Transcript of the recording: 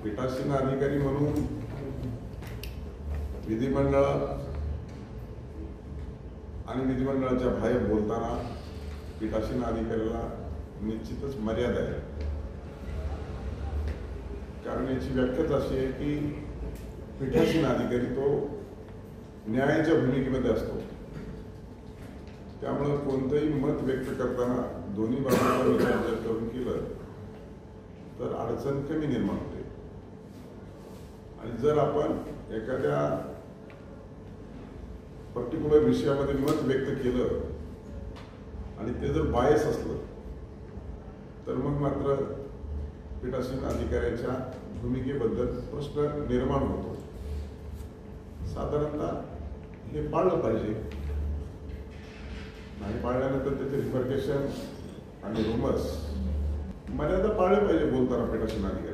पीठासीन अधिकारी म्हणून विधिमंडळ आणि विधिमंडळाच्या बाहेर बोलताना पीठासीन अधिकाऱ्याला निश्चितच मर्यादा आहे. कारण याची व्याख्याच अशी आहे की पीठासीन अधिकारी तो न्यायाच्या भूमिकेमध्ये असतो. त्यामुळे कोणतंही मत व्यक्त करताना दोन्ही बाजूंचा विचार जर करून केलं तर अडचण कमी निर्माण होते. आणि जर आपण एखाद्या पर्टिक्युलर विषयामध्ये मत व्यक्त केलं आणि ते जर बायस असलं तर मग मात्र पीठासीन अधिकाऱ्याच्या भूमिकेबद्दल प्रश्न निर्माण होतो. साधारणतः हे पाळलं पाहिजे. नाही पाळल्यानंतर त्याचे रिपरकेशन आणि रुमर्स मर्यादा पाळले पाहिजे बोलताना पीठासीन अधिकारी.